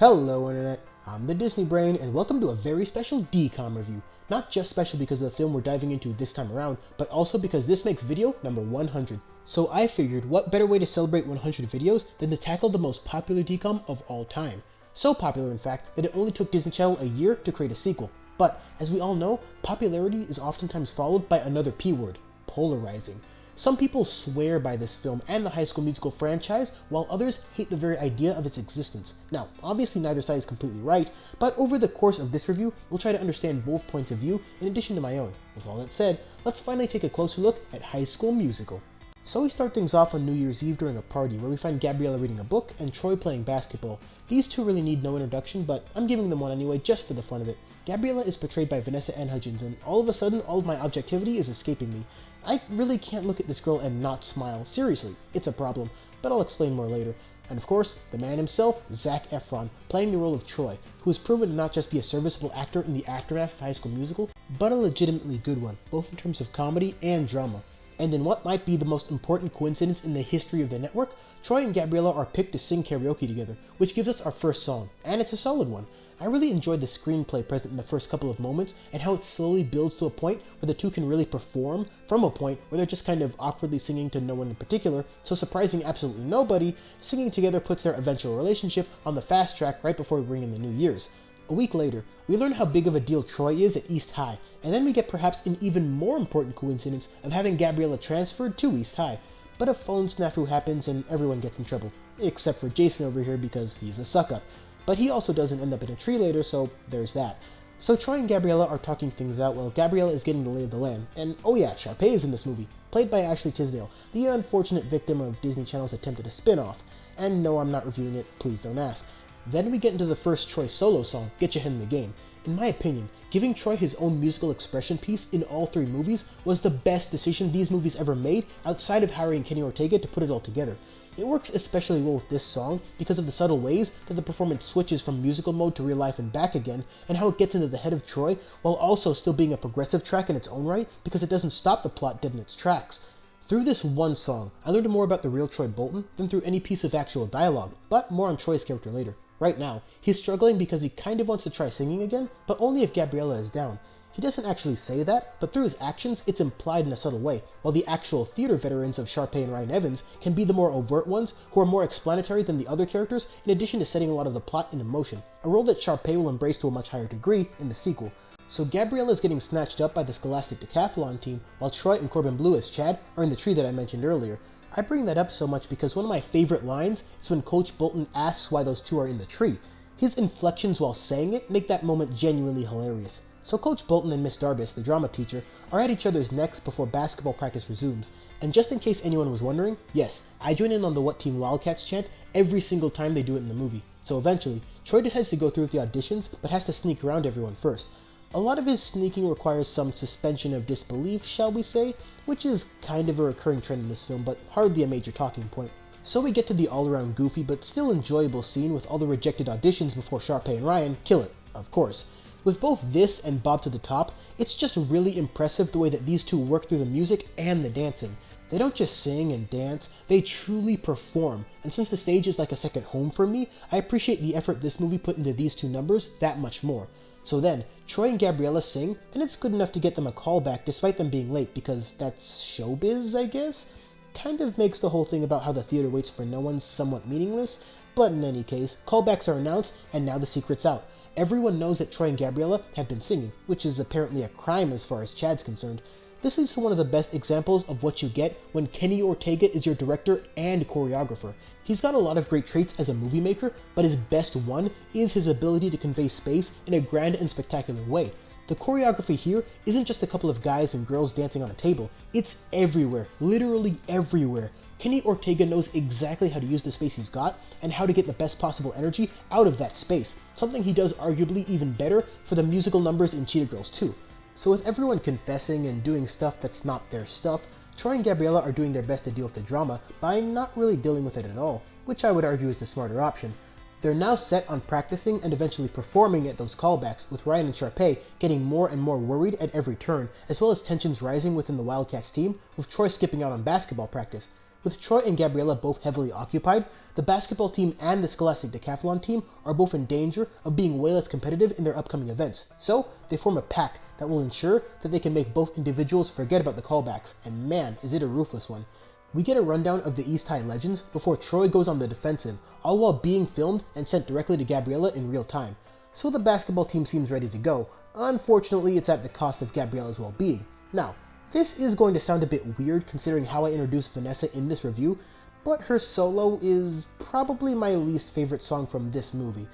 Hello Internet, I'm the Disney Brain and welcome to a very special DCOM review. Not just special because of the film we're diving into this time around, but also because this makes video number 100. So I figured what better way to celebrate 100 videos than to tackle the most popular DCOM of all time. So popular in fact that it only took Disney Channel a year to create a sequel. But as we all know, popularity is oftentimes followed by another P word, polarizing. Some people swear by this film and the High School Musical franchise, while others hate the very idea of its existence. Now, obviously neither side is completely right, but over the course of this review, we'll try to understand both points of view in addition to my own. With all that said, let's finally take a closer look at High School Musical. So we start things off on New Year's Eve during a party where we find Gabriella reading a book and Troy playing basketball. These two really need no introduction, but I'm giving them one anyway just for the fun of it. Gabriella is portrayed by Vanessa Ann Hudgens, and all of a sudden, all of my objectivity is escaping me. I really can't look at this girl and not smile. Seriously, it's a problem, but I'll explain more later. And of course, the man himself, Zac Efron, playing the role of Troy, who has proven to not just be a serviceable actor in the aftermath of High School Musical, but a legitimately good one, both in terms of comedy and drama. And in what might be the most important coincidence in the history of the network, Troy and Gabriella are picked to sing karaoke together, which gives us our first song, and it's a solid one. I really enjoyed the screenplay present in the first couple of moments and how it slowly builds to a point where the two can really perform from a point where they're just kind of awkwardly singing to no one in particular, so surprising absolutely nobody, singing together puts their eventual relationship on the fast track right before we bring in the New Year's. A week later, we learn how big of a deal Troy is at East High, and then we get perhaps an even more important coincidence of having Gabriella transferred to East High. But a phone snafu happens and everyone gets in trouble, except for Jason over here because he's a suck-up. But he also doesn't end up in a tree later, so there's that. So Troy and Gabriella are talking things out while Gabriella is getting the lay of the land. And oh yeah, Sharpay is in this movie, played by Ashley Tisdale, the unfortunate victim of Disney Channel's attempt at a spin-off. And no, I'm not reviewing it, please don't ask. Then we get into the first Troy solo song, Get Your Head in the Game. In my opinion, giving Troy his own musical expression piece in all three movies was the best decision these movies ever made outside of hiring Kenny Ortega to put it all together. It works especially well with this song because of the subtle ways that the performance switches from musical mode to real life and back again, and how it gets into the head of Troy while also still being a progressive track in its own right because it doesn't stop the plot dead in its tracks. Through this one song, I learned more about the real Troy Bolton than through any piece of actual dialogue, but more on Troy's character later. Right now, he's struggling because he kind of wants to try singing again, but only if Gabriella is down. He doesn't actually say that, but through his actions, it's implied in a subtle way, while the actual theater veterans of Sharpay and Ryan Evans can be the more overt ones who are more explanatory than the other characters, in addition to setting a lot of the plot into motion, a role that Sharpay will embrace to a much higher degree in the sequel. So Gabriella is getting snatched up by the Scholastic Decathlon team, while Troy and Corbin Bleu as Chad are in the tree that I mentioned earlier. I bring that up so much because one of my favorite lines is when Coach Bolton asks why those two are in the tree. His inflections while saying it make that moment genuinely hilarious. So Coach Bolton and Miss Darbus, the drama teacher, are at each other's necks before basketball practice resumes. And just in case anyone was wondering, yes, I join in on the What Team Wildcats chant every single time they do it in the movie. So eventually, Troy decides to go through with the auditions, but has to sneak around everyone first. A lot of his sneaking requires some suspension of disbelief, shall we say, which is kind of a recurring trend in this film, but hardly a major talking point. So we get to the all-around goofy but still enjoyable scene with all the rejected auditions before Sharpay and Ryan kill it, of course. With both this and Bob to the Top, it's just really impressive the way that these two work through the music and the dancing. They don't just sing and dance, they truly perform, and since the stage is like a second home for me, I appreciate the effort this movie put into these two numbers that much more. So then, Troy and Gabriella sing, and it's good enough to get them a callback despite them being late because that's showbiz, I guess? Kind of makes the whole thing about how the theater waits for no one somewhat meaningless, but in any case, callbacks are announced, and now the secret's out. Everyone knows that Troy and Gabriella have been singing, which is apparently a crime as far as Chad's concerned. This leads to one of the best examples of what you get when Kenny Ortega is your director and choreographer. He's got a lot of great traits as a movie maker, but his best one is his ability to convey space in a grand and spectacular way. The choreography here isn't just a couple of guys and girls dancing on a table, it's everywhere, literally everywhere. Kenny Ortega knows exactly how to use the space he's got and how to get the best possible energy out of that space, something he does arguably even better for the musical numbers in Cheetah Girls 2. So with everyone confessing and doing stuff that's not their stuff, Troy and Gabriella are doing their best to deal with the drama by not really dealing with it at all, which I would argue is the smarter option. They're now set on practicing and eventually performing at those callbacks, with Ryan and Sharpay getting more and more worried at every turn, as well as tensions rising within the Wildcats team, with Troy skipping out on basketball practice. With Troy and Gabriella both heavily occupied, the basketball team and the Scholastic Decathlon team are both in danger of being way less competitive in their upcoming events. So, they form a pact that will ensure that they can make both individuals forget about the callbacks, and man, is it a ruthless one. We get a rundown of the East High legends before Troy goes on the defensive, all while being filmed and sent directly to Gabriella in real time. So the basketball team seems ready to go. Unfortunately, it's at the cost of Gabriella's well-being. Now, this is going to sound a bit weird considering how I introduced Vanessa in this review, but her solo is probably my least favorite song from this movie.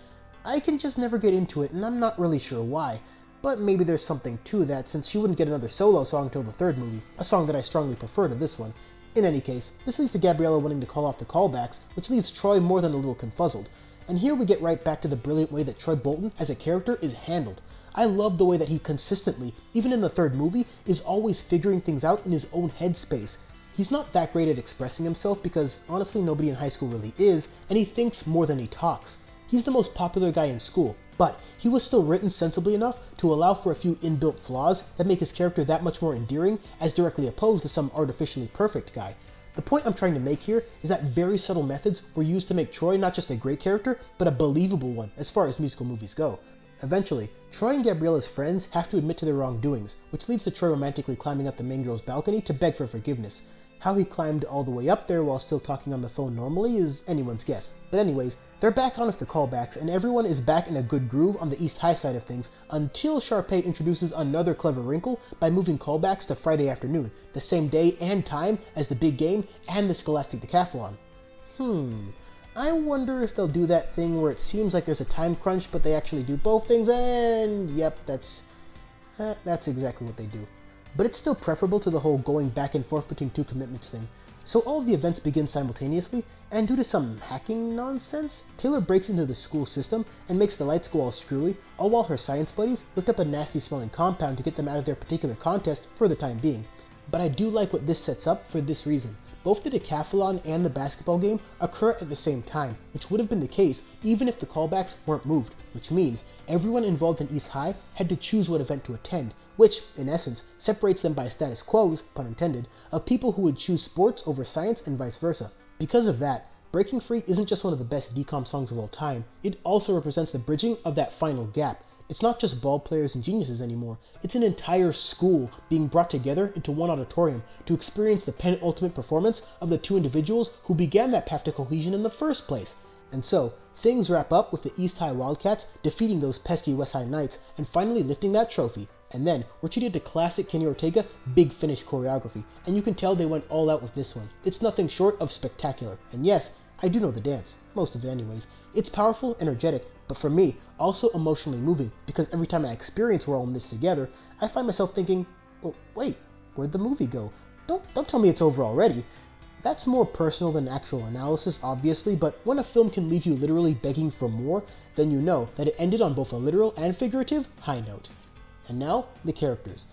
I can just never get into it, and I'm not really sure why, but maybe there's something to that since she wouldn't get another solo song until the third movie, a song that I strongly prefer to this one. In any case, this leads to Gabriella wanting to call off the callbacks, which leaves Troy more than a little confuzzled. And here we get right back to the brilliant way that Troy Bolton as a character is handled. I love the way that he consistently, even in the third movie, is always figuring things out in his own headspace. He's not that great at expressing himself because honestly nobody in high school really is, and he thinks more than he talks. He's the most popular guy in school, but he was still written sensibly enough to allow for a few inbuilt flaws that make his character that much more endearing as directly opposed to some artificially perfect guy. The point I'm trying to make here is that very subtle methods were used to make Troy not just a great character, but a believable one as far as musical movies go. Eventually, Troy and Gabriella's friends have to admit to their wrongdoings, which leads to Troy romantically climbing up the main girl's balcony to beg for forgiveness. How he climbed all the way up there while still talking on the phone normally is anyone's guess. But anyways, they're back on with the callbacks, and everyone is back in a good groove on the East High side of things until Sharpay introduces another clever wrinkle by moving callbacks to Friday afternoon, the same day and time as the big game and the Scholastic Decathlon. I wonder if they'll do that thing where it seems like there's a time crunch, but they actually do both things, and yep, that's exactly what they do. But it's still preferable to the whole going back and forth between two commitments thing. So all of the events begin simultaneously, and due to some hacking nonsense, Taylor breaks into the school system and makes the lights go all screwy, all while her science buddies looked up a nasty smelling compound to get them out of their particular contest for the time being. But I do like what this sets up for this reason. Both the decathlon and the basketball game occur at the same time, which would have been the case even if the callbacks weren't moved, which means everyone involved in East High had to choose what event to attend, which, in essence, separates them by status quos, pun intended, of people who would choose sports over science and vice versa. Because of that, Breaking Free isn't just one of the best DCOM songs of all time, it also represents the bridging of that final gap. It's not just ball players and geniuses anymore, it's an entire school being brought together into one auditorium to experience the penultimate performance of the two individuals who began that path to cohesion in the first place. And so, things wrap up with the East High Wildcats defeating those pesky West High Knights and finally lifting that trophy. And then, we're treated to classic Kenny Ortega Big Finish choreography, and you can tell they went all out with this one. It's nothing short of spectacular, and yes, I do know the dance, most of it anyways. It's powerful, energetic, but for me, also emotionally moving, because every time I experience we're all in this together, I find myself thinking, well, wait, where'd the movie go? Don't tell me it's over already. That's more personal than actual analysis, obviously, but when a film can leave you literally begging for more, then you know that it ended on both a literal and figurative high note. And now, the characters.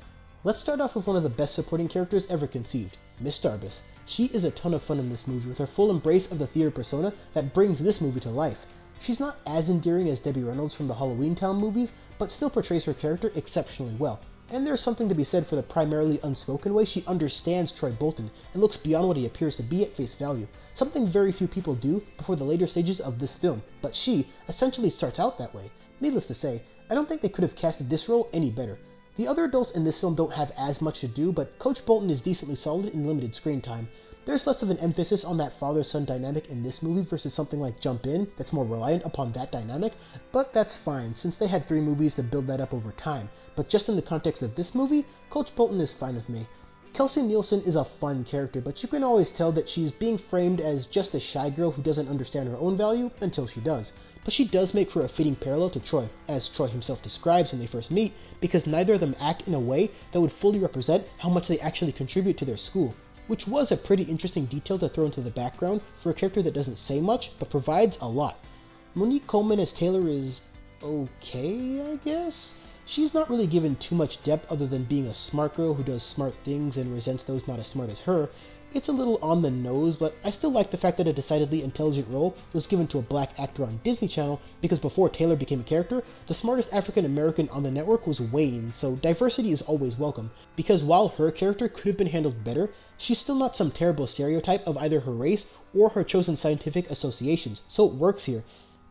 Let's start off with one of the best supporting characters ever conceived, Miss Darbus. She is a ton of fun in this movie with her full embrace of the theater persona that brings this movie to life. She's not as endearing as Debbie Reynolds from the Halloween Town movies, but still portrays her character exceptionally well. And there's something to be said for the primarily unspoken way she understands Troy Bolton and looks beyond what he appears to be at face value, something very few people do before the later stages of this film, but she essentially starts out that way. Needless to say, I don't think they could have casted this role any better. The other adults in this film don't have as much to do, but Coach Bolton is decently solid in limited screen time. There's less of an emphasis on that father-son dynamic in this movie versus something like Jump In that's more reliant upon that dynamic, but that's fine since they had 3 movies to build that up over time. But just in the context of this movie, Coach Bolton is fine with me. Kelsey Nielsen is a fun character, but you can always tell that she's being framed as just a shy girl who doesn't understand her own value until she does. But she does make for a fitting parallel to Troy, as Troy himself describes when they first meet, because neither of them act in a way that would fully represent how much they actually contribute to their school, which was a pretty interesting detail to throw into the background for a character that doesn't say much, but provides a lot. Monique Coleman as Taylor is okay, I guess? She's not really given too much depth other than being a smart girl who does smart things and resents those not as smart as her, It's a little on the nose, but I still like the fact that a decidedly intelligent role was given to a black actor on Disney Channel, because before Taylor became a character, the smartest African American on the network was Wayne, so diversity is always welcome. Because while her character could have been handled better, she's still not some terrible stereotype of either her race or her chosen scientific associations, so it works here.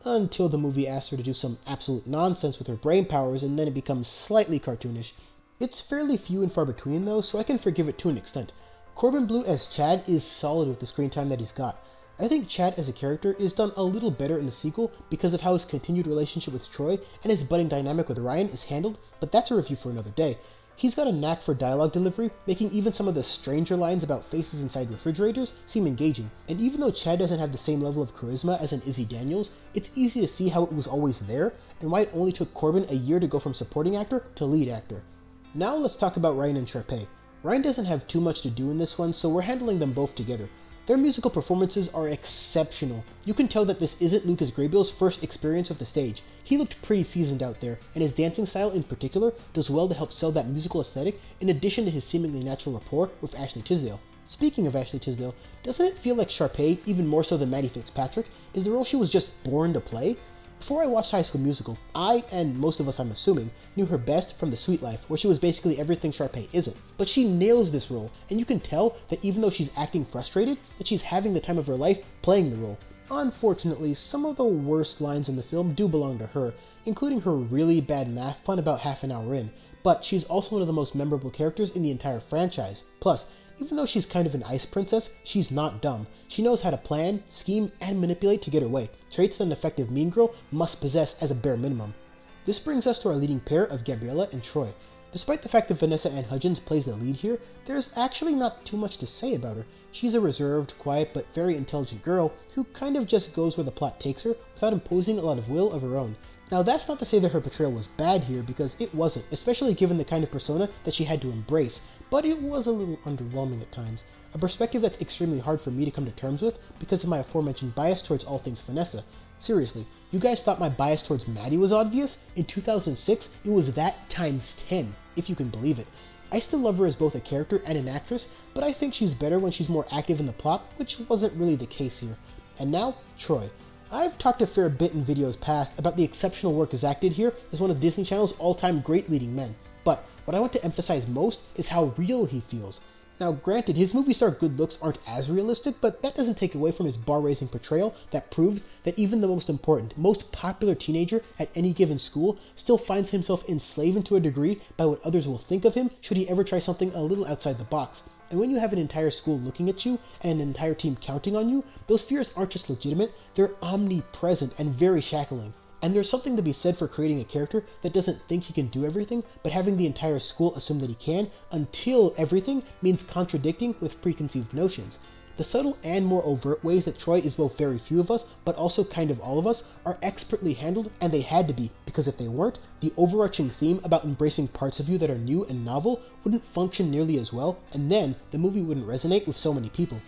Until the movie asks her to do some absolute nonsense with her brain powers, and then it becomes slightly cartoonish. It's fairly few and far between though, so I can forgive it to an extent. Corbin Bleu as Chad is solid with the screen time that he's got. I think Chad as a character is done a little better in the sequel because of how his continued relationship with Troy and his budding dynamic with Ryan is handled, but that's a review for another day. He's got a knack for dialogue delivery, making even some of the stranger lines about faces inside refrigerators seem engaging. And even though Chad doesn't have the same level of charisma as an Izzy Daniels, it's easy to see how it was always there, and why it only took Corbin a year to go from supporting actor to lead actor. Now let's talk about Ryan and Sharpay. Ryan doesn't have too much to do in this one, so we're handling them both together. Their musical performances are exceptional. You can tell that this isn't Lucas Graybill's first experience with the stage. He looked pretty seasoned out there, and his dancing style in particular does well to help sell that musical aesthetic, in addition to his seemingly natural rapport with Ashley Tisdale. Speaking of Ashley Tisdale, doesn't it feel like Sharpay, even more so than Maddie Fitzpatrick, is the role she was just born to play? Before I watched High School Musical, I, and most of us I'm assuming, knew her best from The Sweet Life, where she was basically everything Sharpay isn't. But she nails this role, and you can tell that even though she's acting frustrated, that she's having the time of her life playing the role. Unfortunately, some of the worst lines in the film do belong to her, including her really bad math pun about half an hour in, but she's also one of the most memorable characters in the entire franchise. Plus, even though she's kind of an ice princess, she's not dumb. She knows how to plan, scheme, and manipulate to get her way, traits that an effective mean girl must possess as a bare minimum. This brings us to our leading pair of Gabriella and Troy. Despite the fact that Vanessa Ann Hudgens plays the lead here, there's actually not too much to say about her. She's a reserved, quiet, but very intelligent girl who kind of just goes where the plot takes her without imposing a lot of will of her own. Now that's not to say that her portrayal was bad here, because it wasn't, especially given the kind of persona that she had to embrace, but it was a little underwhelming at times. A perspective that's extremely hard for me to come to terms with because of my aforementioned bias towards all things Vanessa. Seriously, you guys thought my bias towards Maddie was obvious? In 2006, it was that times 10, if you can believe it. I still love her as both a character and an actress, but I think she's better when she's more active in the plot, which wasn't really the case here. And now, Troy. I've talked a fair bit in videos past about the exceptional work Zach did here as one of Disney Channel's all-time great leading men, but what I want to emphasize most is how real he feels. Now granted, his movie star good looks aren't as realistic, but that doesn't take away from his bar-raising portrayal that proves that even the most important, most popular teenager at any given school still finds himself enslaved to a degree by what others will think of him should he ever try something a little outside the box. And when you have an entire school looking at you and an entire team counting on you, those fears aren't just legitimate, they're omnipresent and very shackling. And there's something to be said for creating a character that doesn't think he can do everything, but having the entire school assume that he can, until everything means contradicting with preconceived notions. The subtle and more overt ways that Troy is both very few of us, but also kind of all of us, are expertly handled, and they had to be, because if they weren't, the overarching theme about embracing parts of you that are new and novel wouldn't function nearly as well, and then the movie wouldn't resonate with so many people.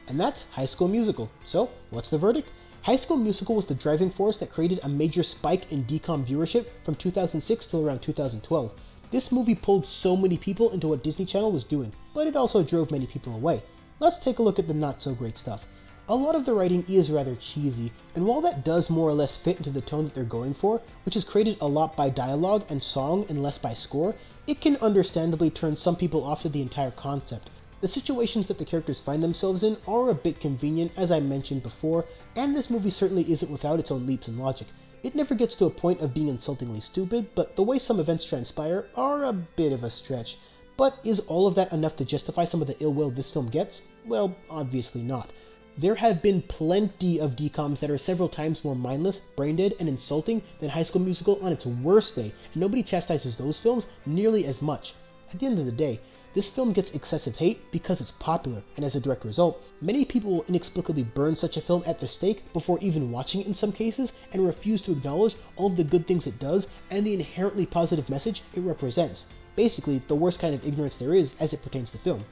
And that's High School Musical. So, what's the verdict? High School Musical was the driving force that created a major spike in DCOM viewership from 2006 till around 2012. This movie pulled so many people into what Disney Channel was doing, but it also drove many people away. Let's take a look at the not-so-great stuff. A lot of the writing is rather cheesy, and while that does more or less fit into the tone that they're going for, which is created a lot by dialogue and song and less by score, it can understandably turn some people off to the entire concept. The situations that the characters find themselves in are a bit convenient, as I mentioned before, and this movie certainly isn't without its own leaps in logic. It never gets to a point of being insultingly stupid, but the way some events transpire are a bit of a stretch. But is all of that enough to justify some of the ill will this film gets? Well, obviously not. There have been plenty of DCOMs that are several times more mindless, brain-dead, and insulting than High School Musical on its worst day, and nobody chastises those films nearly as much. At the end of the day, this film gets excessive hate because it's popular, and as a direct result, many people will inexplicably burn such a film at the stake before even watching it in some cases, and refuse to acknowledge all of the good things it does and the inherently positive message it represents. Basically, the worst kind of ignorance there is as it pertains to film.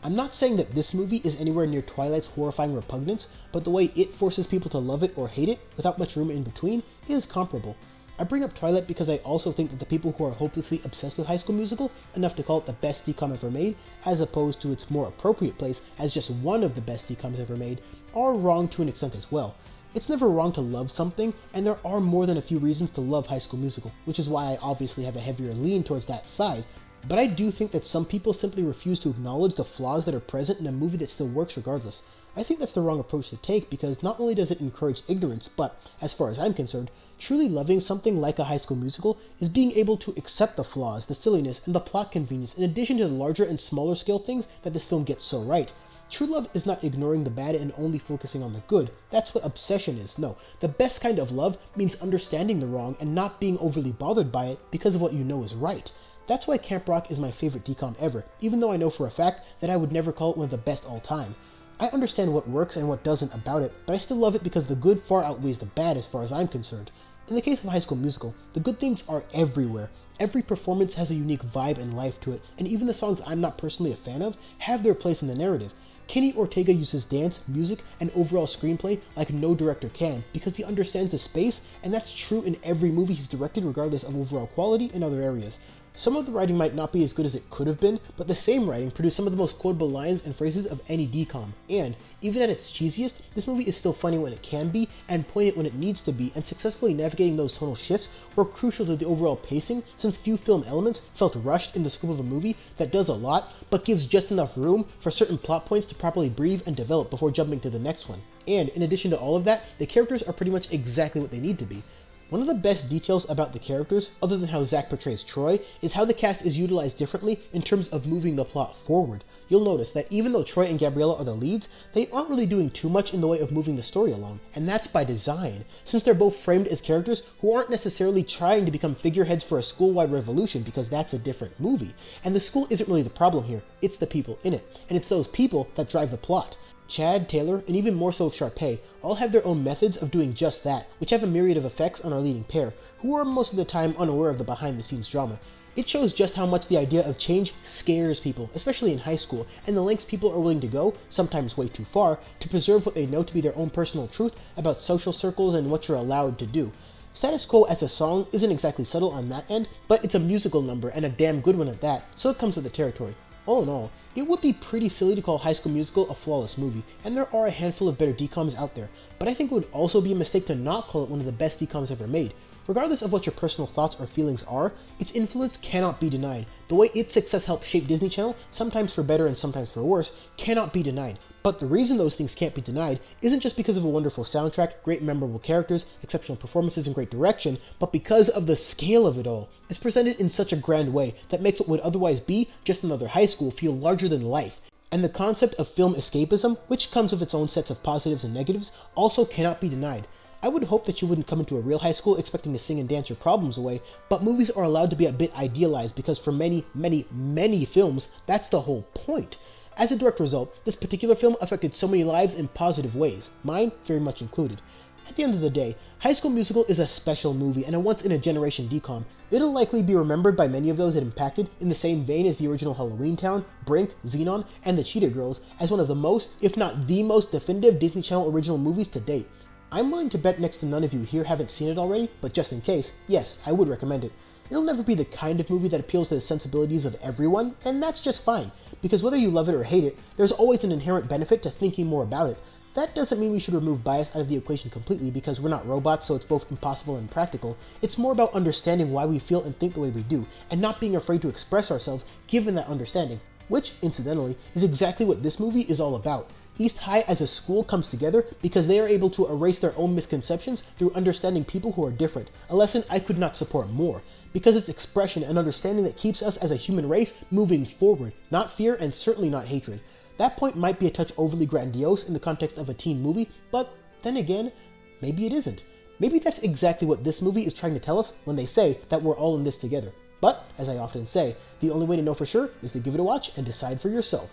I'm not saying that this movie is anywhere near Twilight's horrifying repugnance, but the way it forces people to love it or hate it, without much room in between, is comparable. I bring up Twilight because I also think that the people who are hopelessly obsessed with High School Musical, enough to call it the best DCOM ever made, as opposed to its more appropriate place as just one of the best DCOMs ever made, are wrong to an extent as well. It's never wrong to love something, and there are more than a few reasons to love High School Musical, which is why I obviously have a heavier lean towards that side, but I do think that some people simply refuse to acknowledge the flaws that are present in a movie that still works regardless. I think that's the wrong approach to take because not only does it encourage ignorance, but, as far as I'm concerned, truly loving something like a High School Musical is being able to accept the flaws, the silliness, and the plot convenience in addition to the larger and smaller scale things that this film gets so right. True love is not ignoring the bad and only focusing on the good. That's what obsession is. No, the best kind of love means understanding the wrong and not being overly bothered by it because of what you know is right. That's why Camp Rock is my favorite DCOM ever, even though I know for a fact that I would never call it one of the best all time. I understand what works and what doesn't about it, but I still love it because the good far outweighs the bad as far as I'm concerned. In the case of High School Musical, the good things are everywhere. Every performance has a unique vibe and life to it, and even the songs I'm not personally a fan of have their place in the narrative. Kenny Ortega uses dance, music, and overall screenplay like no director can because he understands the space, and that's true in every movie he's directed regardless of overall quality in other areas. Some of the writing might not be as good as it could have been, but the same writing produced some of the most quotable lines and phrases of any DCOM, and, even at its cheesiest, this movie is still funny when it can be, and poignant when it needs to be, and successfully navigating those tonal shifts were crucial to the overall pacing, since few film elements felt rushed in the scope of a movie that does a lot, but gives just enough room for certain plot points to properly breathe and develop before jumping to the next one. And, in addition to all of that, the characters are pretty much exactly what they need to be. One of the best details about the characters, other than how Zach portrays Troy, is how the cast is utilized differently in terms of moving the plot forward. You'll notice that even though Troy and Gabriella are the leads, they aren't really doing too much in the way of moving the story along, and that's by design, since they're both framed as characters who aren't necessarily trying to become figureheads for a school-wide revolution because that's a different movie, and the school isn't really the problem here, it's the people in it, and it's those people that drive the plot. Chad, Taylor, and even more so Sharpay all have their own methods of doing just that, which have a myriad of effects on our leading pair, who are most of the time unaware of the behind-the-scenes drama. It shows just how much the idea of change scares people, especially in high school, and the lengths people are willing to go, sometimes way too far, to preserve what they know to be their own personal truth about social circles and what you're allowed to do. Status Quo as a song isn't exactly subtle on that end, but it's a musical number, and a damn good one at that, so it comes with the territory. All in all, it would be pretty silly to call High School Musical a flawless movie, and there are a handful of better DCOMs out there, but I think it would also be a mistake to not call it one of the best DCOMs ever made. Regardless of what your personal thoughts or feelings are, its influence cannot be denied. The way its success helped shape Disney Channel, sometimes for better and sometimes for worse, cannot be denied. But the reason those things can't be denied isn't just because of a wonderful soundtrack, great memorable characters, exceptional performances, and great direction, but because of the scale of it all. It's presented in such a grand way that makes what would otherwise be just another high school feel larger than life. And the concept of film escapism, which comes with its own sets of positives and negatives, also cannot be denied. I would hope that you wouldn't come into a real high school expecting to sing and dance your problems away, but movies are allowed to be a bit idealized because for many, many, many films, that's the whole point. As a direct result, this particular film affected so many lives in positive ways, mine very much included. At the end of the day, High School Musical is a special movie and a once-in-a-generation DCOM. It'll likely be remembered by many of those it impacted in the same vein as the original Halloween Town, Brink, Xenon, and The Cheetah Girls as one of the most, if not the most definitive Disney Channel original movies to date. I'm willing to bet next to none of you here haven't seen it already, but just in case, yes, I would recommend it. It'll never be the kind of movie that appeals to the sensibilities of everyone, and that's just fine, because whether you love it or hate it, there's always an inherent benefit to thinking more about it. That doesn't mean we should remove bias out of the equation completely because we're not robots, so it's both impossible and practical. It's more about understanding why we feel and think the way we do, and not being afraid to express ourselves given that understanding, which, incidentally, is exactly what this movie is all about. East High as a school comes together because they are able to erase their own misconceptions through understanding people who are different, a lesson I could not support more, because it's expression and understanding that keeps us as a human race moving forward, not fear and certainly not hatred. That point might be a touch overly grandiose in the context of a teen movie, but then again, maybe it isn't. Maybe that's exactly what this movie is trying to tell us when they say that we're all in this together. But, as I often say, the only way to know for sure is to give it a watch and decide for yourself.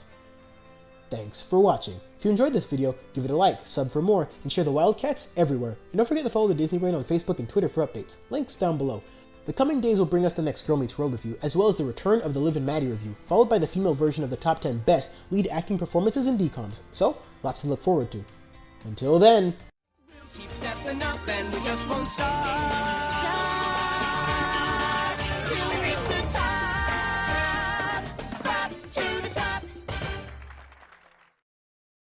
Thanks for watching. If you enjoyed this video, give it a like, sub for more, and share the Wildcats everywhere. And don't forget to follow the Disney Brain on Facebook and Twitter for updates. Links down below. The coming days will bring us the next Girl Meets World review, as well as the return of the Liv Maddie review, followed by the female version of the top 10 best lead acting performances in DCOMs. So, lots to look forward to. Until then! We'll keep stepping up and we just won't stop.